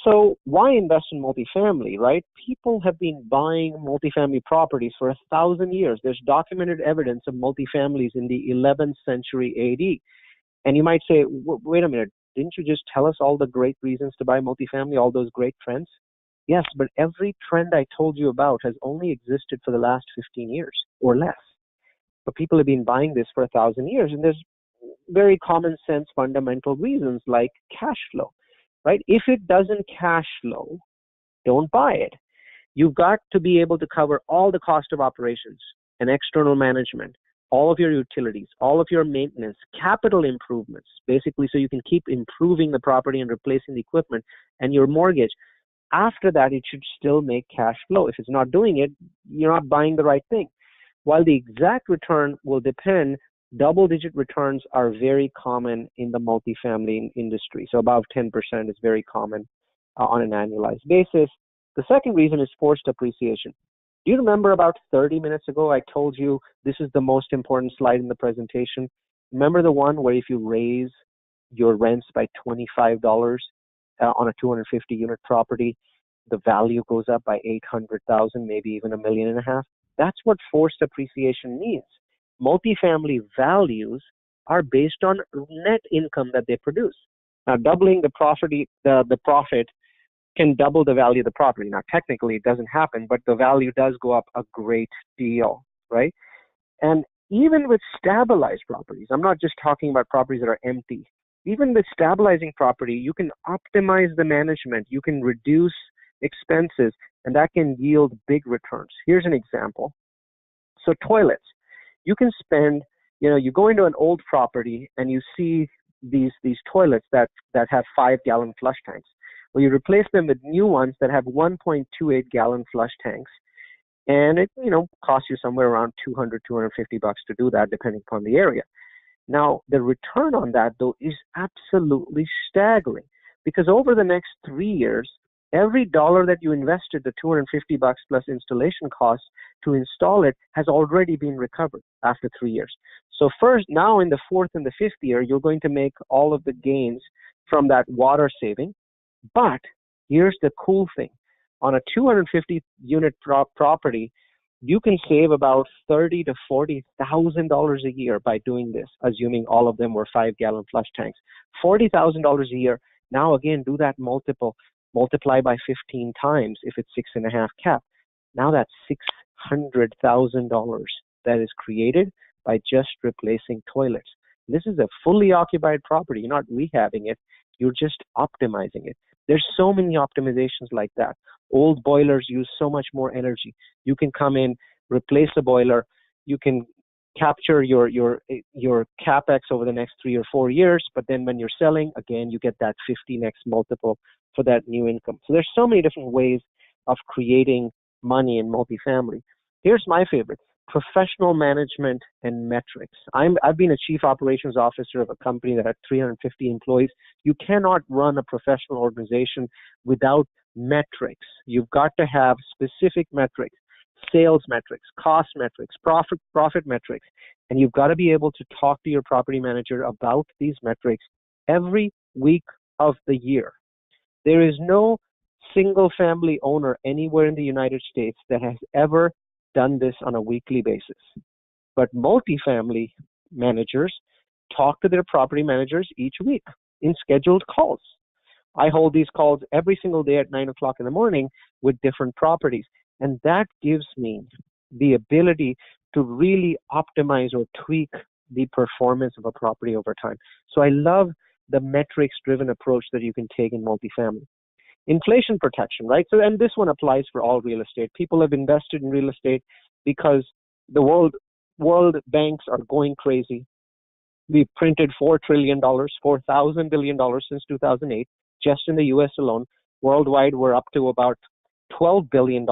So why invest in multifamily, right? People have been buying multifamily properties for 1,000 years. There's documented evidence of multifamilies in the 11th century AD. And you might say, wait a minute, didn't you just tell us all the great reasons to buy multifamily, all those great trends? Yes, but every trend I told you about has only existed for the last 15 years or less. But people have been buying this for 1,000 years, and there's very common sense fundamental reasons like cash flow, right? If it doesn't cash flow, don't buy it. You've got to be able to cover all the cost of operations and external management, all of your utilities, all of your maintenance, capital improvements, basically so you can keep improving the property and replacing the equipment, and your mortgage. After that, it should still make cash flow. If it's not doing it, you're not buying the right thing. While the exact return will depend, double-digit returns are very common in the multifamily industry. So above 10% is very common on an annualized basis. The second reason is forced appreciation. Do you remember about 30 minutes ago, I told you this is the most important slide in the presentation? Remember the one where if you raise your rents by $25 on a 250-unit property, the value goes up by $800,000, maybe even $1.5 million? That's what forced appreciation means. Multifamily values are based on net income that they produce. Now, doubling the profit can double the value of the property. Now, technically, it doesn't happen, but the value does go up a great deal, right? And even with stabilized properties, I'm not just talking about properties that are empty. Even with stabilizing property, you can optimize the management, you can reduce expenses, and that can yield big returns. Here's an example. So toilets, you can spend, you go into an old property and you see these toilets that have 5-gallon flush tanks. Well, you replace them with new ones that have 1.28-gallon flush tanks, and it costs you somewhere around $200, $250 to do that, depending upon the area. Now, the return on that, though, is absolutely staggering, because over the next 3 years, every dollar that you invested, the $250 plus installation costs to install it, has already been recovered after 3 years. So first, now in the fourth and the fifth year, you're going to make all of the gains from that water saving. But here's the cool thing. On a 250-unit property, you can save about $30,000 to $40,000 a year by doing this, assuming all of them were 5-gallon flush tanks. $40,000 a year. Now, again, do that multiply by 15 times if it's 6.5 cap. Now that's $600,000 that is created by just replacing toilets. This is a fully occupied property. You're not rehabbing it. You're just optimizing it. There's so many optimizations like that. Old boilers use so much more energy. You can come in, replace a boiler. You can capture your capex over the next 3 or 4 years, but then when you're selling, again, you get that 15x multiple for that new income. So there's so many different ways of creating money in multifamily. Here's my favorite: professional management and metrics. I've been a chief operations officer of a company that had 350 employees. You cannot run a professional organization without metrics. You've got to have specific metrics, sales metrics, cost metrics, profit metrics, and you've got to be able to talk to your property manager about these metrics every week of the year. There is no single family owner anywhere in the United States that has ever done this on a weekly basis. But multifamily managers talk to their property managers each week in scheduled calls. I hold these calls every single day at 9 o'clock in the morning with different properties. And that gives me the ability to really optimize or tweak the performance of a property over time. So I love the metrics-driven approach that you can take in multifamily. Inflation protection, right? So, and this one applies for all real estate. People have invested in real estate because the world banks are going crazy. We've printed $4 trillion, $4,000 billion since 2008, just in the U.S. alone. Worldwide, we're up to about $12 trillion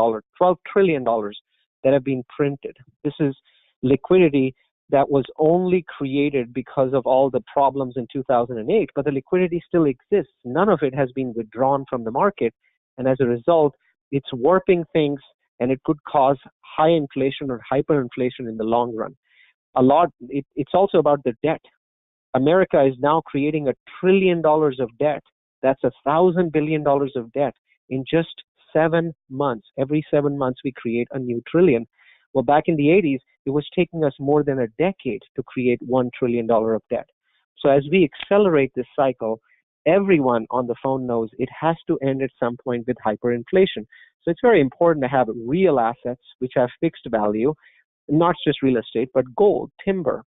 that have been printed. This is liquidity that was only created because of all the problems in 2008, but the liquidity still exists. None of it has been withdrawn from the market, and as a result, it's warping things, and it could cause high inflation or hyperinflation in the long run. It's also about the debt. America is now creating $1 trillion of debt That's $1,000 billion of debt in just 7 months. Every 7 months, we create a new trillion. Well, back in the 80s, it was taking us more than a decade to create $1 trillion of debt. So as we accelerate this cycle, everyone on the phone knows it has to end at some point with hyperinflation. So it's very important to have real assets which have fixed value, not just real estate, but gold, timber,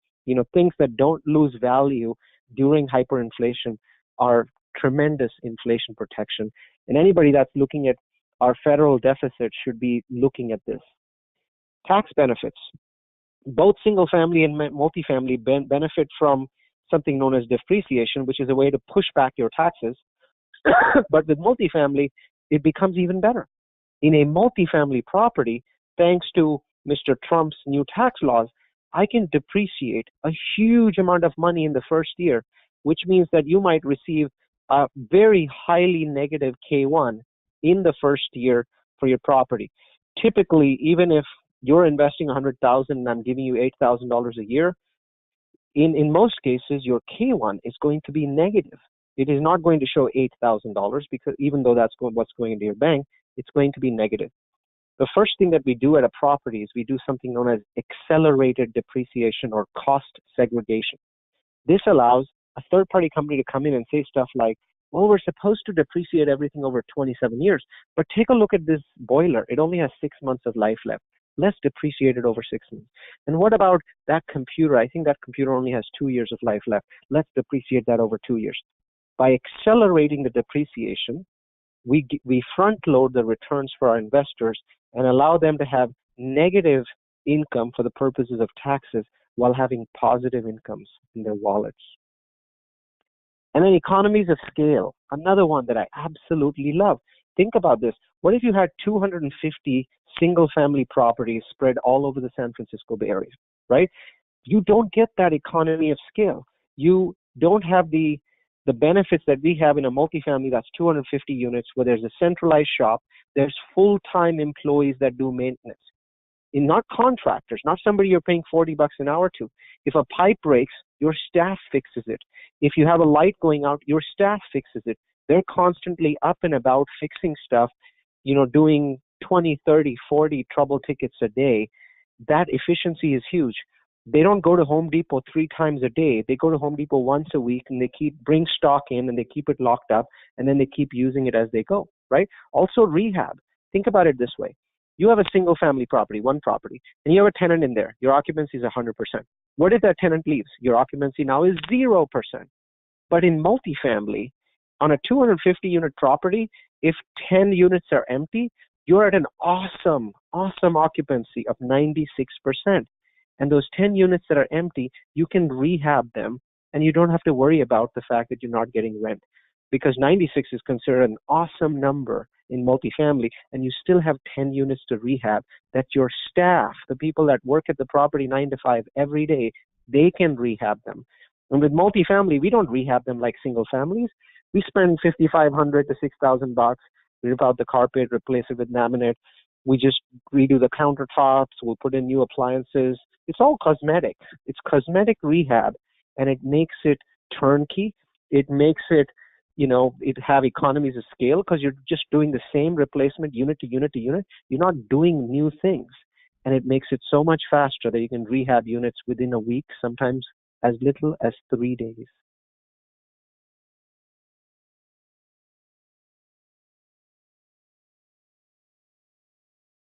things that don't lose value during hyperinflation are tremendous inflation protection. And anybody that's looking at our federal deficit should be looking at this. Tax benefits. Both single family and multifamily benefit from something known as depreciation, which is a way to push back your taxes. But with multifamily, it becomes even better. In a multifamily property, thanks to Mr. Trump's new tax laws, I can depreciate a huge amount of money in the first year, which means that you might receive a very highly negative K1 in the first year for your property. Typically, even if you're investing $100,000 and I'm giving you $8,000 a year, in most cases, your K1 is going to be negative. It is not going to show $8,000 because even though that's what's going into your bank, it's going to be negative. The first thing that we do at a property is we do something known as accelerated depreciation or cost segregation. This allows a third-party company to come in and say stuff like, well, we're supposed to depreciate everything over 27 years, but take a look at this boiler. It only has 6 months of life left. Let's depreciate it over 6 months. And what about that computer? I think that computer only has 2 years of life left. Let's depreciate that over 2 years. By accelerating the depreciation, we front load the returns for our investors and allow them to have negative income for the purposes of taxes while having positive incomes in their wallets. And then economies of scale, another one that I absolutely love. Think about this. What if you had 250 single-family properties spread all over the San Francisco Bay Area, right? You don't get that economy of scale. You don't have the benefits that we have in a multifamily that's 250 units where there's a centralized shop, there's full-time employees that do maintenance. Not contractors, not somebody you're paying $40 an hour to. If a pipe breaks, your staff fixes it. If you have a light going out, your staff fixes it. They're constantly up and about fixing stuff, doing 20, 30, 40 trouble tickets a day. That efficiency is huge. They don't go to Home Depot 3 times a day. They go to Home Depot once a week and they bring stock in and they keep it locked up and then they keep using it as they go, right? Also rehab. Think about it this way. You have a single family property, one property, and you have a tenant in there. Your occupancy is 100%. What if that tenant leaves? Your occupancy now is 0%. But in multifamily, on a 250 unit property, if 10 units are empty, you're at an awesome occupancy of 96%. And those 10 units that are empty, you can rehab them and you don't have to worry about the fact that you're not getting rent. Because 96 is considered an awesome number in multifamily, and you still have 10 units to rehab that your staff, the people that work at the property 9 to 5 every day, they can rehab them. And with multifamily, we don't rehab them like single families. We spend $5,500 to $6,000, rip out the carpet, replace it with laminate. We just redo the countertops, we'll put in new appliances. It's all cosmetic. It's cosmetic rehab, and it makes it turnkey. It makes it it have economies of scale because you're just doing the same replacement unit to unit to unit. You're not doing new things. And it makes it so much faster that you can rehab units within a week, sometimes as little as 3 days.